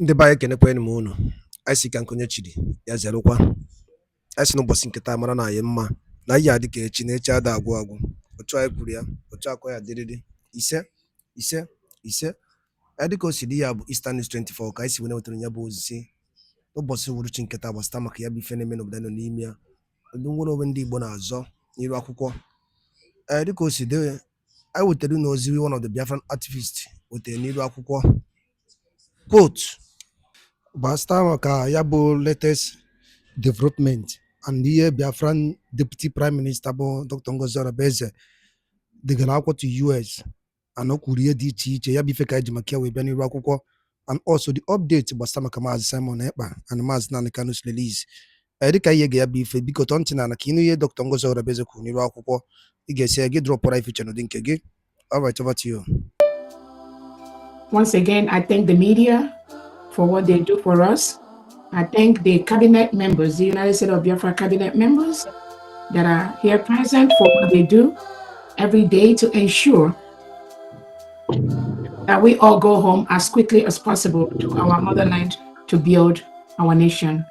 Ndị be anyị kenekwanụ m unu. Anyị sị ka nkonye chiri ya zerụkwa. Anyị sị n'ụbọchị nketa mara na anyị mma na ihe adị ka echi na echi ada agwụ agwụ. Otu anyị kwuru ya, otu akọ ya dịrịrị. Ise anyị dịka o si dị ya bụ Easter News 24 ka anyị si wee wetara ya bụ ozizi n'ụbọchị uhuruchi nketa gbasata maka ya bụ ife na-eme n'obodo nọ n'ime ya, ndị nwere onwe ndị Igbo na-azọ n'iru akwụkwọ. Dịka o si dị, anyị wetara n'ozi one of the Biafran activists wetara n'iru akwụkwọ quote gbasata maka ya bụ latest development and ihe Biafran Deputy Prime Minister bụ Dr. Ngozi Orebeze degara akwụkwọ to US and o kwuru ihe dị iche iche ya bụ ife ka anyị ji maka ya wee bịa n'iru akwụkwọ, and also the update gbasata maka Maazị Simon Ekpa and Maazị Nnamdi Kanu's release. Dịka ihe ga ya bụ ife, biko tọ ntị na ka ịnụ ihe Dr. Ngozi Orebeze kwuru n'iru akwụkwọ, ị ga-esi gị dropụra ife n'ụdị nke gị. All right, over to you. Once again, I thank the media for what they do for us. I thank the cabinet members, the United States of Biafra cabinet members that are here present for what they do every day to ensure that we all go home as quickly as possible to our motherland to build our nation.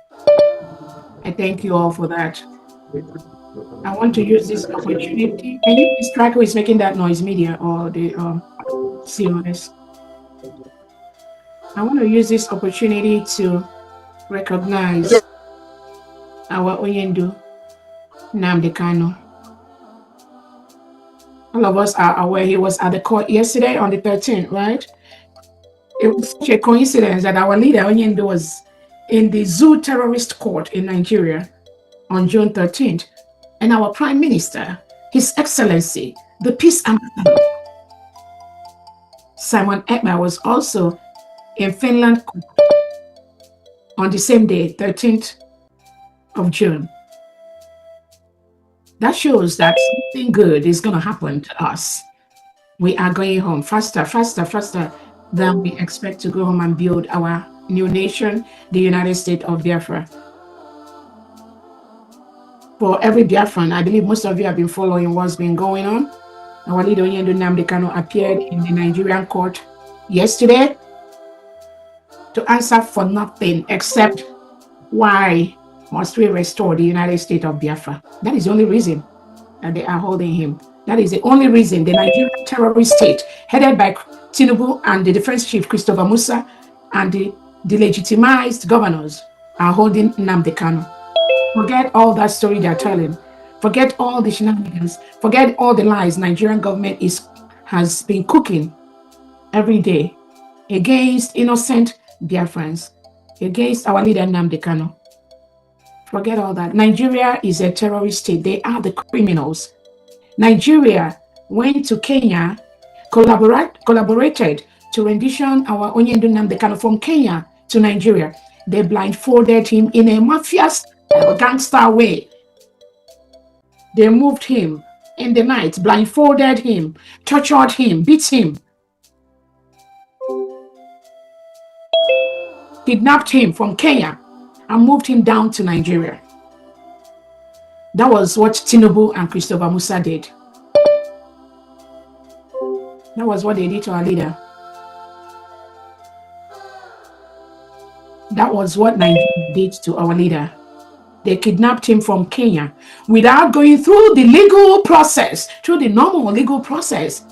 I thank you all for that. I want to use this opportunity. Can you please track who is making that noise, media or the COS? I want to use this opportunity to recognize our Onyendu Nnamdi Kanu. All of us are aware he was at the court yesterday on the 13th, right? It was such a coincidence that our leader Onyendu was in the zoo terrorist court in Nigeria on June 13th. And our Prime Minister, His Excellency, the Peace Ambassador, Simon Ekpa, was also in Finland on the same day, 13th of June. That shows that something good is going to happen to us. We are going home faster than we expect to go home and build our new nation, the United States of Biafra. For every Biafran, I believe most of you have been following what's been going on. Our leader Onyendu Nnamdi Kanu appeared in the Nigerian court yesterday to answer for nothing except why must we restore the United States of Biafra. That is the only reason that they are holding him. That is the only reason the Nigerian terrorist state, headed by Tinubu and the defense chief Christopher Musa and the delegitimized governors, are holding Nnamdi Kanu. Forget all that story they're telling. Forget all the shenanigans. Forget all the lies Nigerian government has been cooking every day against innocent Biafrans, against our leader Nnamdi Kanu. Forget all that. Nigeria is a terrorist state. They are the criminals. Nigeria went to Kenya, collaborated to rendition our Onyendu Nnamdi Kanu from Kenya to Nigeria. They blindfolded him in a mafia gangster way. They moved him in the night, blindfolded him, tortured him, beat him, kidnapped him from Kenya and moved him down to Nigeria. That was what Tinubu and Christopher Musa did. That was what they did to our leader. That was what Nigeria did to our leader. They kidnapped him from Kenya without going through the legal process, through the normal legal process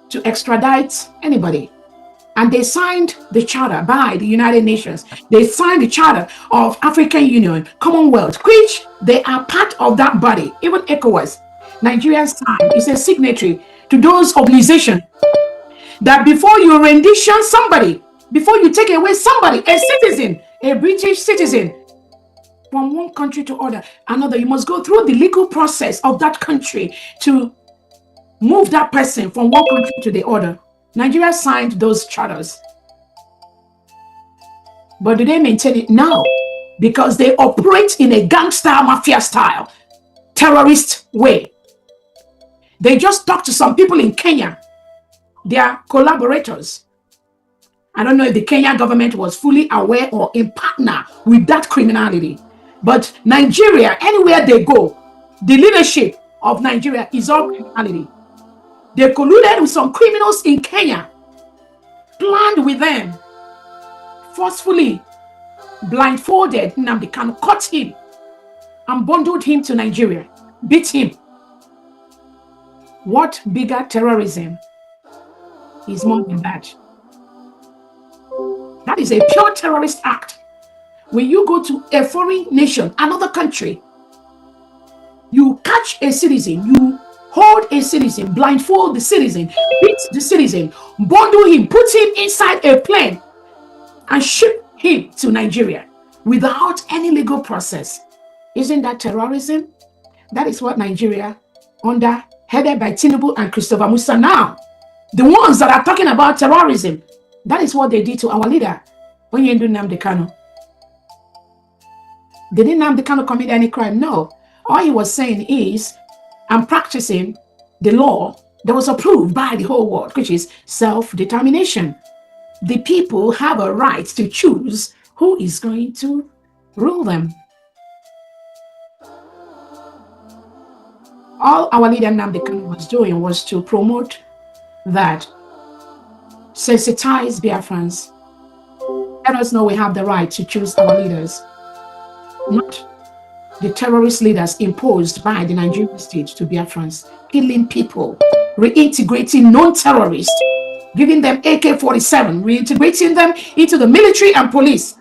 to extradite anybody. And they signed the charter by the United Nations. They signed the charter of African Union, Commonwealth, which they are part of that body, even ECOWAS. Nigerian signed, is a signatory to those organizations that before you rendition somebody, before you take away somebody, a citizen, a British citizen, from one country to another, you must go through the legal process of that country to move that person from one country to the other. Nigeria signed those charters. But do they maintain it? No, because they operate in a gangster mafia style, terrorist way. They just talk to some people in Kenya. They are collaborators. I don't know if the Kenya government was fully aware or in partner with that criminality. But Nigeria, anywhere they go, the leadership of Nigeria is all criminality. They colluded with some criminals in Kenya, planned with them forcefully blindfolded Nnamdi Kanu, caught him, and bundled him to Nigeria, beat him. What bigger terrorism is more than that? That is a pure terrorist act. When you go to a foreign nation, another country, you catch a citizen, you hold a citizen, blindfold the citizen, beat the citizen, bundle him, put him inside a plane, and ship him to Nigeria without any legal process. Isn't that terrorism? That is what Nigeria, headed by Tinubu and Christopher Musa now, the ones that are talking about terrorism, that is what they did to our leader, Onyendu Nnamdi Kanu. Did Nnamdi Kanu commit any crime? No. All he was saying is, I'm practicing the law that was approved by the whole world, which is self-determination. The people have a right to choose who is going to rule them. All our leader Nnamdi Kanu was doing was to promote that, sensitize Biafrans, let us know we have the right to choose our leaders, not the terrorist leaders imposed by the Nigerian state to Biafrans, killing people, reintegrating non-terrorists, giving them AK-47, reintegrating them into the military and police,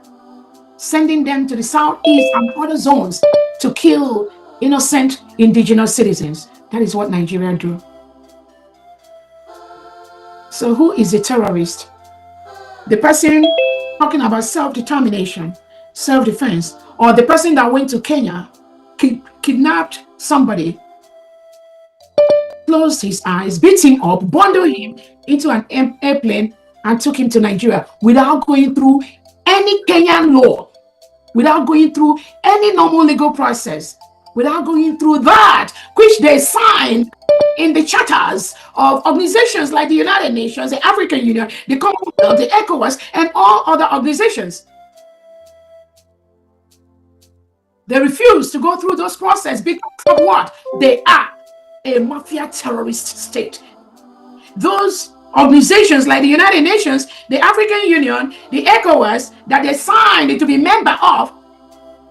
sending them to the southeast and other zones to kill innocent indigenous citizens. That is what Nigeria do. So who is a terrorist? The person talking about self-determination, self-defense, or the person that went to Kenya, kidnapped somebody, closed his eyes, beat him up, bundled him into an airplane and took him to Nigeria without going through any Kenyan law, without going through any normal legal process, without going through that which they signed in the charters of organizations like the United Nations, the African Union, the Commonwealth, the ECOWAS, and all other organizations. They refuse to go through those processes because of what? They are a mafia terrorist state. Those organizations like the United Nations, the African Union, the ECOWAS, that they signed to be member of,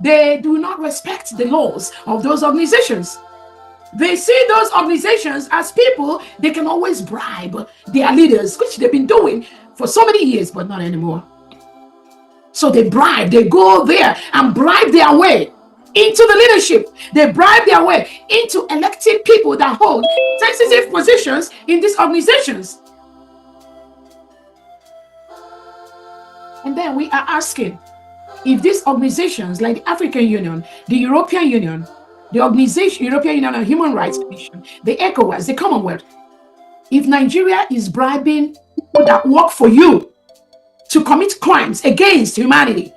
they do not respect the laws of those organizations. They see those organizations as people they can always bribe their leaders, which they've been doing for so many years, but not anymore. So they bribe, they go there and bribe their way into the leadership. They bribe their way into electing people that hold sensitive positions in these organizations. And then we are asking, if these organizations like the African Union, the European Union, the European Union on Human Rights Commission, the ECOWAS, the Commonwealth, if Nigeria is bribing people that work for you to commit crimes against humanity,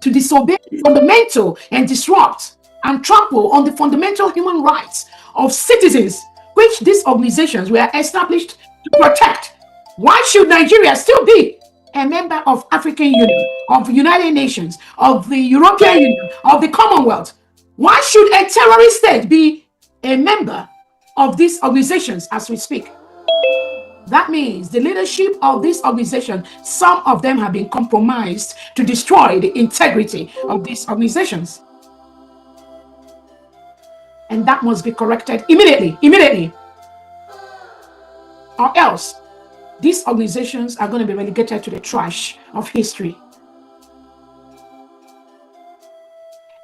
to disobey the fundamental and disrupt and trample on the fundamental human rights of citizens, which these organizations were established to protect, why should Nigeria still be a member of African Union, of the United Nations, of the European Union, of the Commonwealth? Why should a terrorist state be a member of these organizations as we speak? That means the leadership of this organization, some of them have been compromised to destroy the integrity of these organizations. And that must be corrected immediately. Or else, these organizations are going to be relegated to the trash of history.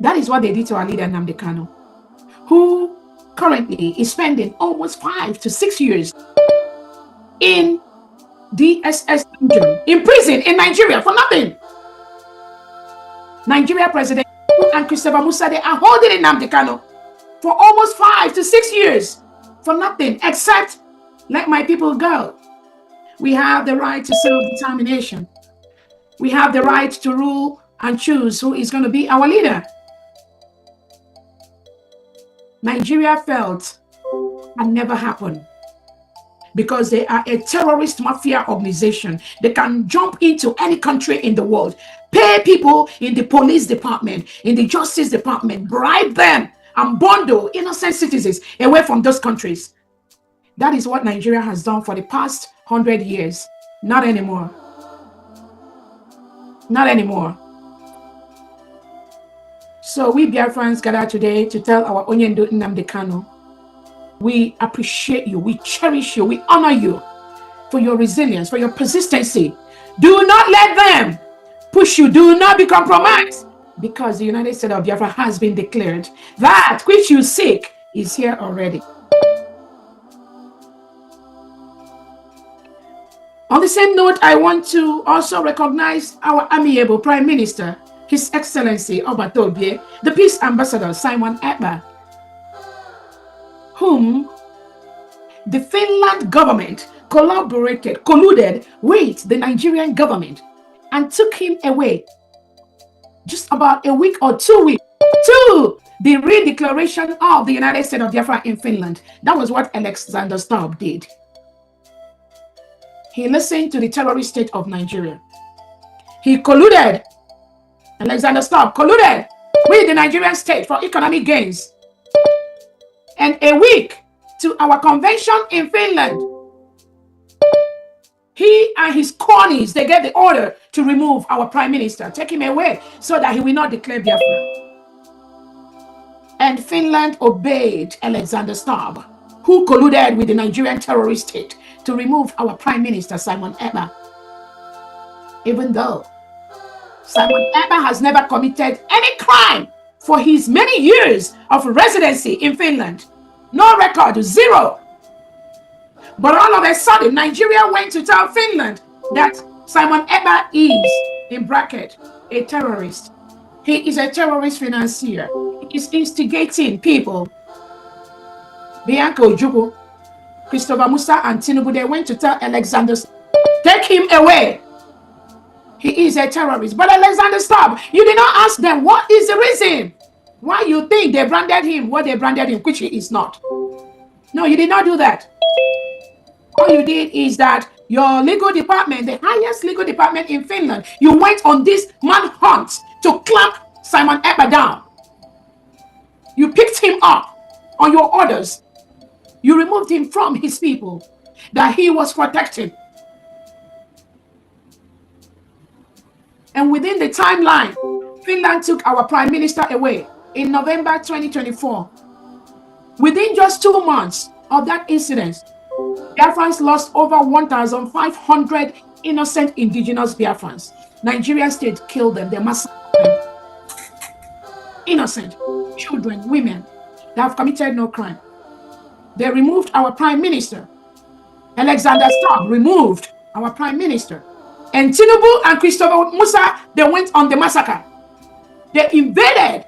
That is what they did to our leader, Nnamdi Kanu, who currently is spending almost 5 to 6 years in DSS dungeon, in prison in Nigeria for nothing. Nigeria President and Christopher Musa, they are holding Nnamdi Kanu for almost 5 to 6 years for nothing, except let my people go. We have the right to self-determination. We have the right to rule and choose who is going to be our leader. Nigeria felt can never happen because they are a terrorist mafia organization. They can jump into any country in the world, pay people in the police department, in the justice department, bribe them and bundle innocent citizens away from those countries. That is what Nigeria has done for the past 100 years. Not anymore. Not anymore. So we Biafrans gather today to tell our Onyendo Nnamdi Kanu, we appreciate you, we cherish you, we honor you for your resilience, for your persistency. Do not let them push you. Do not be compromised, because the United States of Biafra has been declared. That which you seek is here already. On the same note, I want to also recognize our amiable Prime Minister, His Excellency Obatobie, the Peace Ambassador Simon Ekpa, whom the Finland government colluded with the Nigerian government and took him away just about a week or 2 weeks to the redeclaration of the United States of Biafra in Finland. That was what Alexander Stubb did. He listened to the terrorist state of Nigeria. He colluded, Alexander Stubb colluded with the Nigerian state for economic gains. And a week to our convention in Finland, he and his cronies, they gave the order to remove our prime minister, take him away so that he will not declare Biafra. And Finland obeyed Alexander Stubb, who colluded with the Nigerian terrorist state to remove our prime minister, Simon Ekpa. Even though Simon Ekpa has never committed any crime for his many years of residency in Finland. No record, zero. But all of a sudden, Nigeria went to tell Finland that Simon Ekpa is, in bracket, a terrorist. He is a terrorist financier. He is instigating people. Bianca Ojukwu, Christopher Musa, and Tinubu, they went to tell Alexander, take him away. He is a terrorist. But Alexander Stubb, you did not ask them what is the reason why you think they branded him what they branded him, which he is not. No, you did not do that. All you did is that your legal department, the highest legal department in Finland, you went on this manhunt to clamp Simon Ekpa down. You picked him up on your orders. You removed him from his people that he was protecting. And within the timeline, Finland took our prime minister away in November 2024. Within just 2 months of that incident, Biafrans lost over 1,500 innocent indigenous Biafrans. Nigerian state killed them. They massacred them. Innocent children, women that have committed no crime. They removed our prime minister. Alexander Stubb removed our prime minister. And Tinubu and Christopher Musa, they went on the massacre. They invaded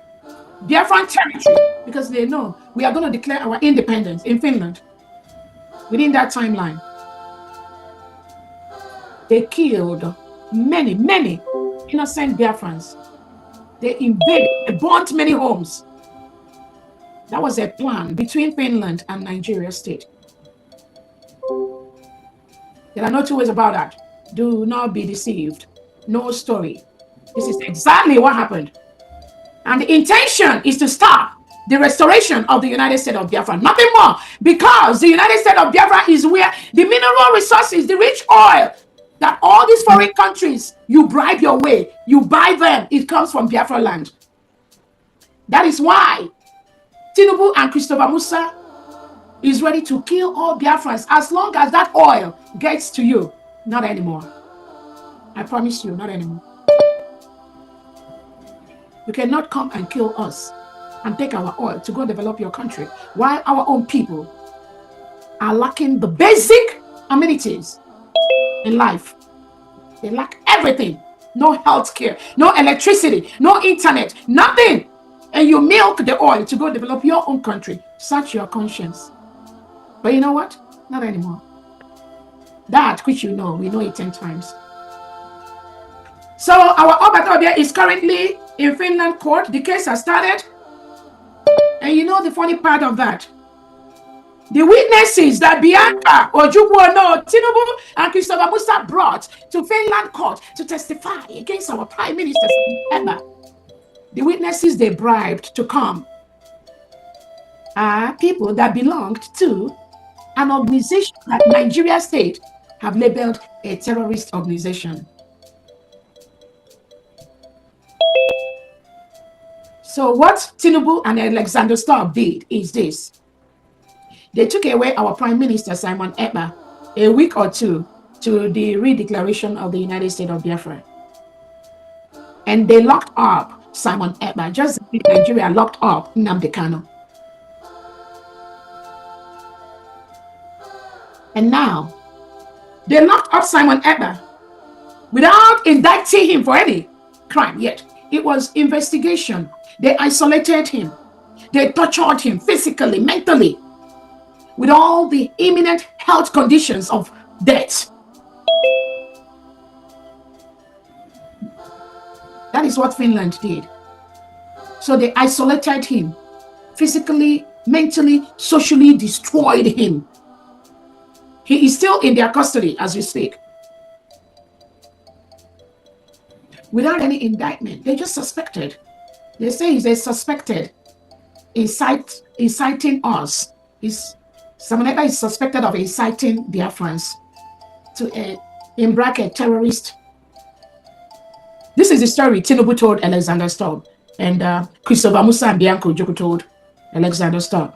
Biafran territory because they know we are going to declare our independence in Finland. Within that timeline, they killed many innocent Biafrans. They invaded, they burnt many homes. That was a plan between Finland and Nigeria state. There are no two ways about that. Do not be deceived. No story. This is exactly what happened. And the intention is to stop the restoration of the United States of Biafra. Nothing more. Because the United States of Biafra is where the mineral resources, the rich oil, that all these foreign countries, you bribe your way, you buy them, it comes from Biafra land. That is why Tinubu and Christopher Musa is ready to kill all Biafrans as long as that oil gets to you. Not anymore. I promise you, not anymore. You cannot come and kill us and take our oil to go develop your country while our own people are lacking the basic amenities in life. They lack everything. No health care, no electricity, no internet, nothing. And you milk the oil to go develop your own country. Search your conscience. But you know what? Not anymore. That which you know, we know it 10 times. So our Obatobia is currently in Finland court. The case has started. And you know the funny part of that? The witnesses that Bianca Ojukwu, Tinubu and Christopher Musa brought to Finland court to testify against our Prime Minister, Emma. The witnesses they bribed to come are people that belonged to an organization that Nigeria state have labeled a terrorist organization. So what Tinubu and Alexander Stubb did is this. They took away our Prime Minister, Simon Ekpa, a week or two to the redeclaration of the United States of Biafra. And they locked up Simon Ekpa, just like Nigeria locked up Nnamdi Kanu. And now, they locked up Simon Ekpa without indicting him for any crime yet. It was investigation. They isolated him. They tortured him physically, mentally, with all the imminent health conditions of death. That is what Finland did. So they isolated him, physically, mentally, socially destroyed him. He is still in their custody as we speak. Without any indictment. They just suspected. They say he's a suspected inciting us. Simon Ekpa is suspected of inciting Biafrans to in bracket, terrorist. This is the story Tinubu told Alexander Stubb, and Christopher Musa and Bianco Ojukwu told Alexander Stubb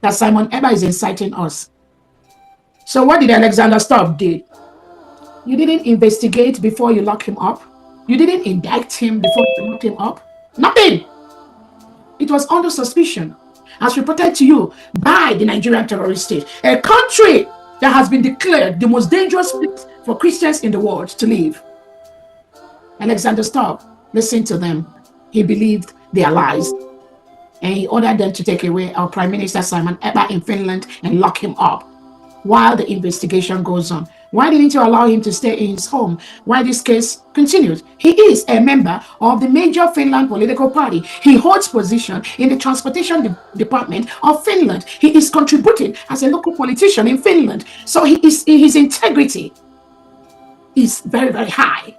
that Simon Ekpa is inciting us. So what did Alexander Stubb do? You didn't investigate before you lock him up. You didn't indict him before you locked him up. Nothing. It was under suspicion, as reported to you by the Nigerian terrorist state, a country that has been declared the most dangerous place for Christians in the world to live. Alexander Stubb listened to them. He believed their lies. And he ordered them to take away our Prime Minister Simon Ekpa in Finland and lock him up while the investigation goes on. Why didn't you allow him to stay in his home while this case continues? He is a member of the major Finland political party. He holds position in the transportation department of Finland. He is contributing as a local politician in Finland. So his integrity is very, very high.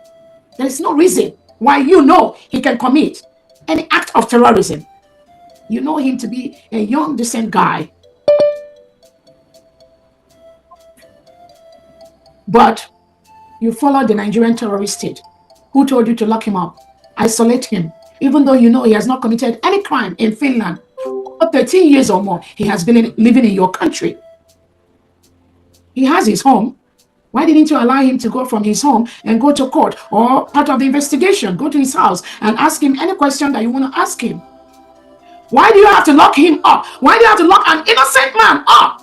There is no reason why he can commit any act of terrorism. You know him to be a young, decent guy. But you follow the Nigerian terrorist state who told you to lock him up, isolate him, even though you know he has not committed any crime in Finland. For 13 years or more, he has been living in your country. He has his home. Why didn't you allow him to go from his home and go to court or part of the investigation, go to his house and ask him any question that you want to ask him? Why do you have to lock him up? Why do you have to lock an innocent man up?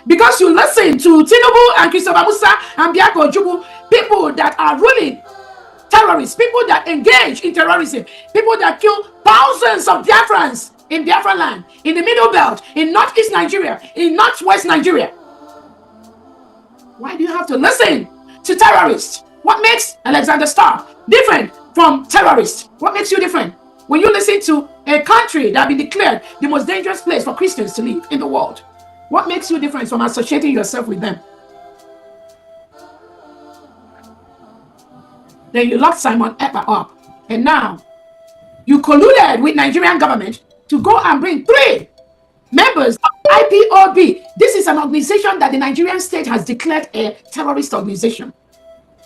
Because you listen to Tinubu and Christopher Musa and Bianco Ojukwu, people that are ruling terrorists, people that engage in terrorism, people that kill thousands of Biafrans in Biafra land, in the Middle Belt, in Northeast Nigeria, in Northwest Nigeria. Why do you have to listen to terrorists? What makes Alexander Stubb different from terrorists? What makes you different? When you listen to a country that has been declared the most dangerous place for Christians to live in the world, what makes you different from associating yourself with them? Then you locked Simon Ekpa up, and now you colluded with Nigerian government to go and bring 3 members of IPOB. This is an organization that the Nigerian state has declared a terrorist organization.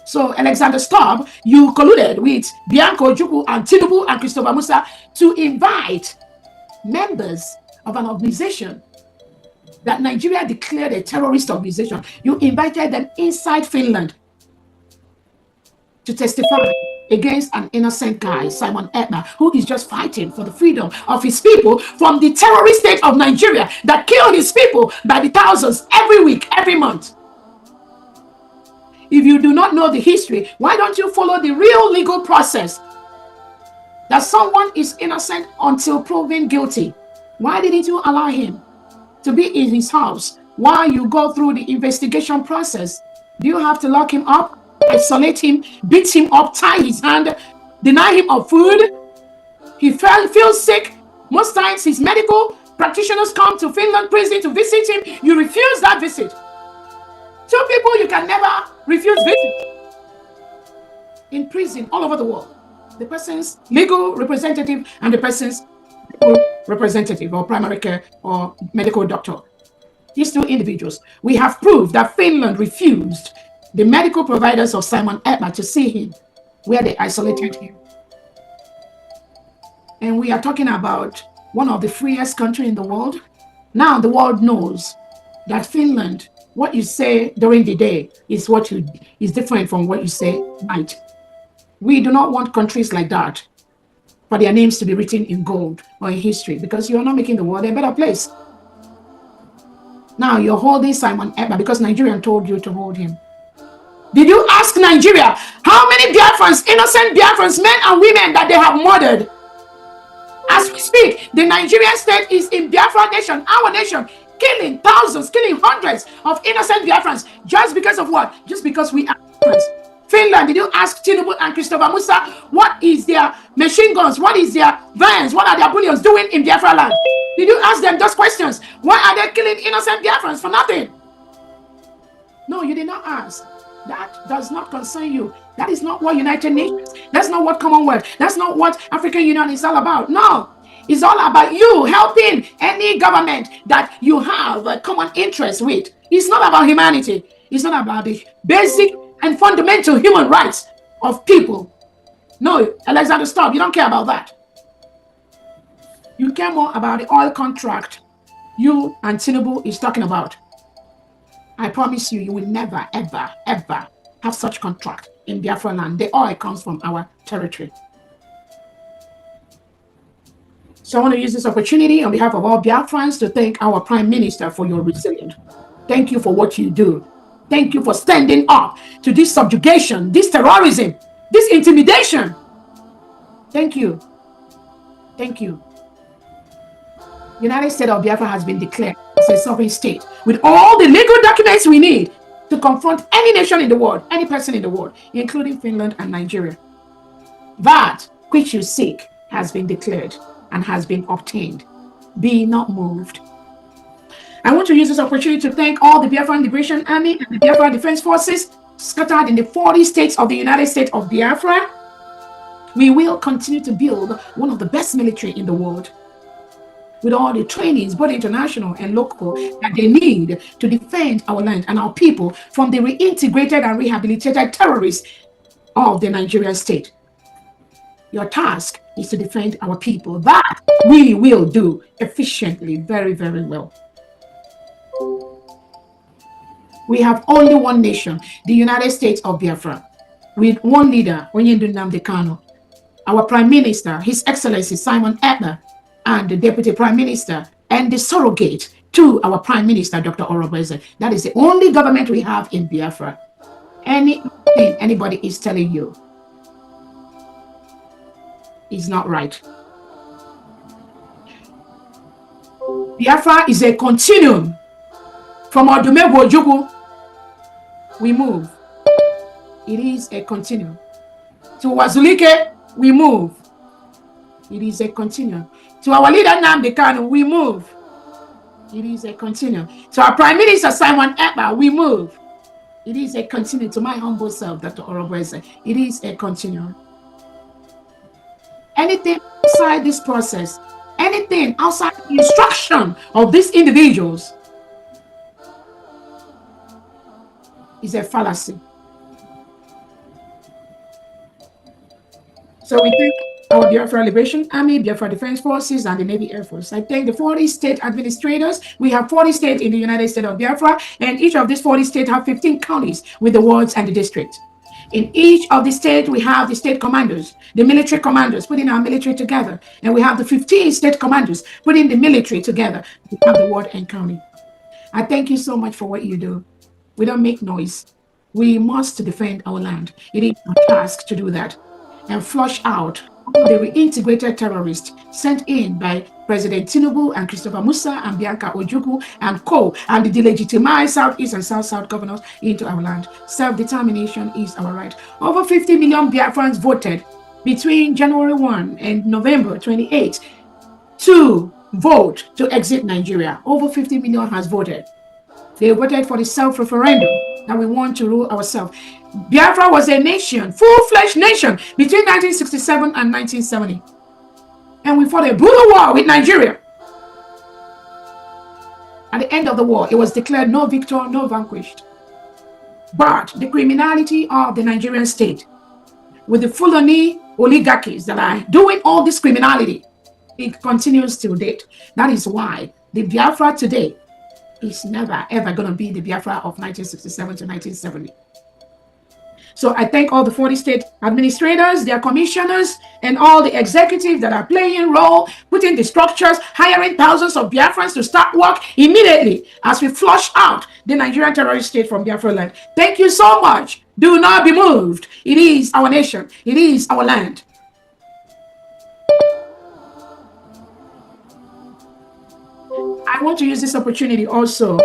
So Alexander Stubb, you colluded with Bianco Ojukwu and Tinubu and Christopher Musa to invite members of an organization that Nigeria declared a terrorist organization. You invited them inside Finland to testify against an innocent guy, Simon Ekpa, who is just fighting for the freedom of his people from the terrorist state of Nigeria that kill his people by the thousands every week, every month. If you do not know the history, why don't you follow the real legal process that someone is innocent until proven guilty? Why didn't you allow him to be in his house while you go through the investigation process? Do you have to lock him up, isolate him, beat him up, tie his hand, deny him of food? He feels sick. Most times his medical practitioners come to Finland prison to visit him. You refuse that visit. 2 people you can never refuse visit in prison all over the world. The person's legal representative and the person's representative or primary care or medical doctor. These 2 individuals. We have proved that Finland refused the medical providers of Simon Ekpa to see him where they isolated him. And we are talking about one of the freest countries in the world. Now the world knows that Finland, what you say during the day is different from what you say at night. We do not want countries like that for their names to be written in gold or in history, because you are not making the world a better place. Now you're holding Simon Ekpa because Nigerian told you to hold him. Did you ask Nigeria how many Biafrans, innocent Biafrans, men and women, that they have murdered? As we speak, the Nigerian state is in Biafra nation, our nation, killing thousands, killing hundreds of innocent Biafrans. Just because of what? Just because we are Biafrans. Finland, did you ask Tinubu and Christopher Musa what is their machine guns, what is their vans, what are their bullions doing in Biafra land? Did you ask them those questions? Why are they killing innocent Biafrans for nothing? No, you did not ask. That does not concern you. That is not what United Nations, that's not what Commonwealth, that's not what African Union is all about. No, it's all about you helping any government that you have a common interest with. It's not about humanity. It's not about the basic and fundamental human rights of people. No, Alexander, stop. You don't care about that. You care more about the oil contract you and Tinubu is talking about. I promise you, you will never, ever, ever have such contract in Biafra land. The oil comes from our territory. So I want to use this opportunity on behalf of all Biafrans to thank our Prime Minister for your resilience. Thank you for what you do. Thank you for standing up to this subjugation, this terrorism, this intimidation. Thank you. Thank you. United States of Biafra has been declared as a sovereign state with all the legal documents we need to confront any nation in the world, any person in the world, including Finland and Nigeria. That which you seek has been declared and has been obtained. Be not moved. I want to use this opportunity to thank all the Biafran Liberation Army and the Biafra Defense Forces scattered in the 40 states of the United States of Biafra. We will continue to build one of the best military in the world, with all the trainings, both international and local, that they need to defend our land and our people from the reintegrated and rehabilitated terrorists of the Nigerian state. Your task is to defend our people. That we will do efficiently, very, very well. We have only one nation, the United States of Biafra, with one leader, Onyendu Nnamdi Kanu, our Prime Minister, His Excellency Simon Ekpa, and the Deputy Prime Minister, and the surrogate to our Prime Minister, Dr. Orobeze. That is the only government we have in Biafra. Anything anybody is telling you is not right. Biafra is a continuum. From Odumegwu Ojukwu, we move. It is a continuum. To Wazulike, we move. It is a continuum. To our leader Nnamdi Kanu, we move. It is a continuum. To our Prime Minister Simon Ekpa, we move. It is a continuum. To my humble self, Dr. Orobeze, it is a continuum. Anything outside this process, anything outside the instruction of these individuals is a fallacy. So we thank our Biafra Liberation Army, Biafra Defense Forces, and the Navy Air Force. I thank the 40 state administrators. We have 40 states in the United States of Biafra, and each of these 40 states have 15 counties with the wards and the districts. In each of the states, we have the state commanders, the military commanders, putting our military together. And we have the 15 state commanders putting the military together. We have the ward and county. I thank you so much for what you do. We don't make noise. We must defend our land. It is our task to do that and flush out all the reintegrated terrorists sent in by President Tinubu and Christopher Musa and Bianca Ojukwu and co, and the delegitimized Southeast and South governors into our land. Self-determination is our right. Over 50 million Biafrans voted between January 1 and November 28 to vote to exit Nigeria. Over 50 million has voted. They voted for the self-referendum that we want to rule ourselves. Biafra was a nation, full-fledged nation, between 1967 and 1970. And we fought a brutal war with Nigeria. At the end of the war, it was declared no victor, no vanquished. But the criminality of the Nigerian state, with the Fulani oligarchies that are doing all this criminality. It continues till date. That is why the Biafra today is never ever going to be the Biafra of 1967 to 1970. So I thank all the 40 state administrators, their commissioners, and all the executives that are playing role, putting the structures, hiring thousands of Biafrans to start work immediately as we flush out the Nigerian terrorist state from Biafra land. Thank you so much. Do not be moved. It is our nation. It is our land. I want to use this opportunity also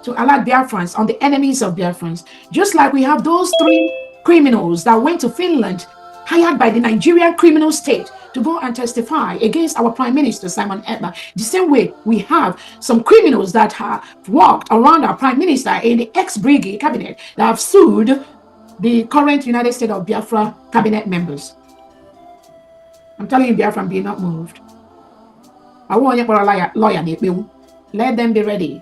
to alert Biafrans on the enemies of Biafrans. Just like we have those 3 criminals that went to Finland, hired by the Nigerian criminal state to go and testify against our Prime Minister, Simon Ekpa. The same way we have some criminals that have walked around our Prime Minister in the ex-Brigade cabinet that have sued the current United States of Biafra cabinet members. I'm telling you, Biafran, be not moved. I want you for a lawyer. Let them be ready.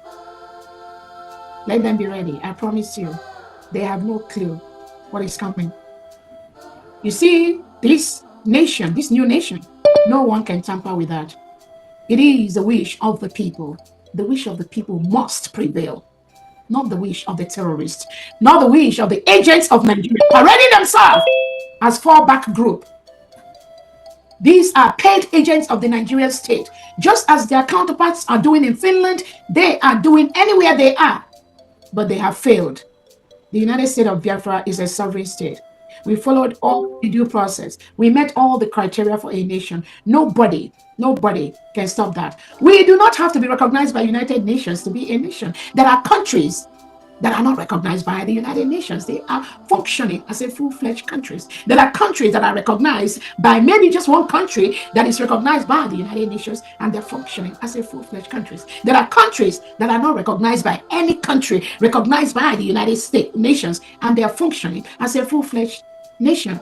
Let them be ready. I promise you, they have no clue what is coming. You see, this nation, this new nation, no one can tamper with that. It is the wish of the people. The wish of the people must prevail, not the wish of the terrorists, not the wish of the agents of Nigeria, parading themselves as fallback group. These are paid agents of the Nigerian state. Just as their counterparts are doing in Finland, they are doing anywhere they are. But they have failed. The United States of Biafra is a sovereign state. We followed all the due process. We met all the criteria for a nation. Nobody can stop that. We do not have to be recognized by United Nations to be a nation. There are countries that are not recognized by the United Nations. They are functioning as a full-fledged countries. There are countries that are recognized by maybe just one country that is recognized by the United Nations, and they're functioning as a full-fledged countries. There are countries that are not recognized by any country recognized by the United States nations, and they are functioning as a full-fledged nation.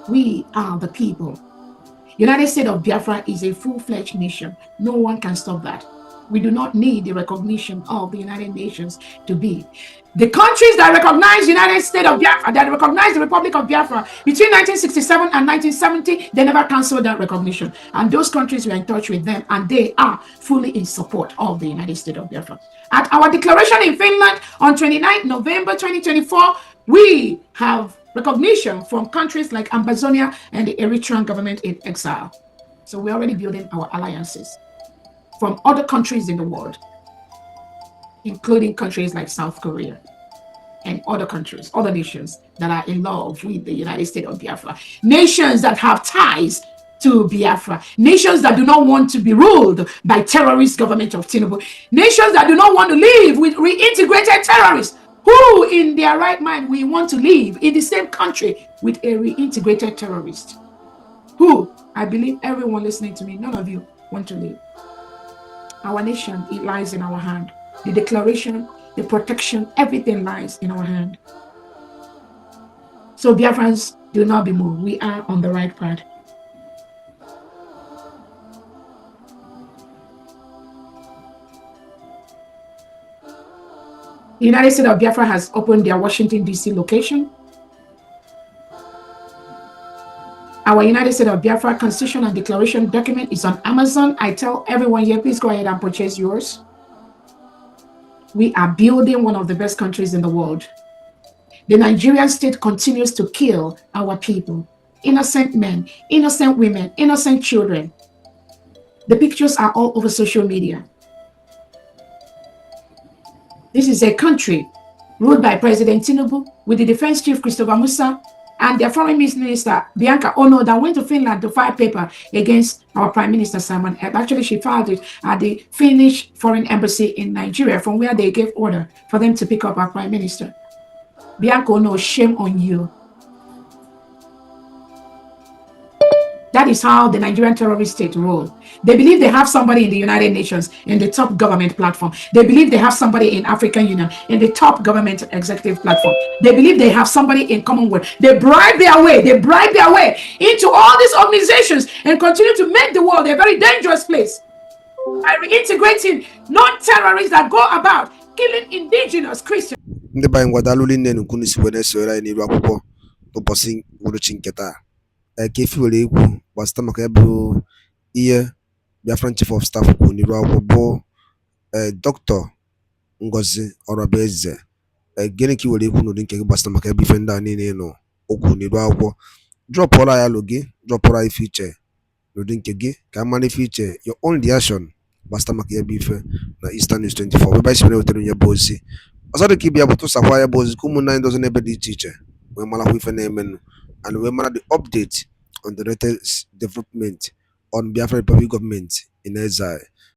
We are the people. United States of Biafra is a full-fledged nation. No one can stop that. We do not need the recognition of the United Nations to be. The countries that recognize the United States of Biafra, that recognize the Republic of Biafra between 1967 and 1970, they never canceled that recognition. And those countries were in touch with them, and they are fully in support of the United States of Biafra. At our declaration in Finland on 29 November 2024, we have recognition from countries like Amazonia and the Eritrean government in exile. So we're already building our alliances from other countries in the world, including countries like South Korea and other countries, other nations that are in love with the United States of Biafra, nations that have ties to Biafra, nations that do not want to be ruled by terrorist government of Tinubu, nations that do not want to live with reintegrated terrorists. Who in their right mind we want to live in the same country with a reintegrated terrorist? Who? I believe everyone listening to me, none of you want to live. Our nation, it lies in our hand. The declaration, the protection, everything lies in our hand. So Biafrans, do not be moved. We are on the right path. The United States of Biafra has opened their Washington, D.C. location. Our United States of Biafra Constitution and Declaration document is on Amazon. I tell everyone here, please go ahead and purchase yours. We are building one of the best countries in the world. The Nigerian state continues to kill our people. Innocent men, innocent women, innocent children. The pictures are all over social media. This is a country ruled by President Tinubu with the Defense Chief Christopher Musa and their Foreign Minister Bianca Ono that went to Finland to file paper against our Prime Minister Simon Ekpa. Actually, she filed it at the Finnish Foreign Embassy in Nigeria, from where they gave order for them to pick up our Prime Minister. Bianca Ono, shame on you. That is how the Nigerian terrorist state roll. They believe they have somebody in the United Nations in the top government platform. They believe they have somebody in African Union in the top government executive platform. They believe they have somebody in Commonwealth. They bribe their way into all these organizations and continue to make the world a very dangerous place by reintegrating non-terrorists that go about killing indigenous Christians. Ndị banyị ngwadalụ nne nukwu n'isi wee na-esore anyị n'iru akwụkwọ n'ụbọchị uhuruchi nke taa. ka efi were ekwu gbasata maka ya bụ ihe Biafran Chief of Staff kwuru n'iru akwụkwọ bụ Dr. Ngozi Orabaeze. Gịnị ka i were ekwu n'ụdị nke gị gbasata maka ya bụ ife ndị a niile nọ okwu n'iru akwụkwọ? Drọpụọla ya alụ gị, drọpụọla ya ife iche n'ụdị nke gị ka a mara ife iche your own reaction gbasata maka ya bụ ife na Eastern News 24 ebe anyị si wetara ya bụ ozi. Ọzọ dị ka ibe ya bụ tụsakwa ya bụ ozi ka ụmụnne anyị dozi n'ebe dị iche iche wee marakwa ife na-emenụ and wee mara the update on the latest development on Biafra Republic government in exile.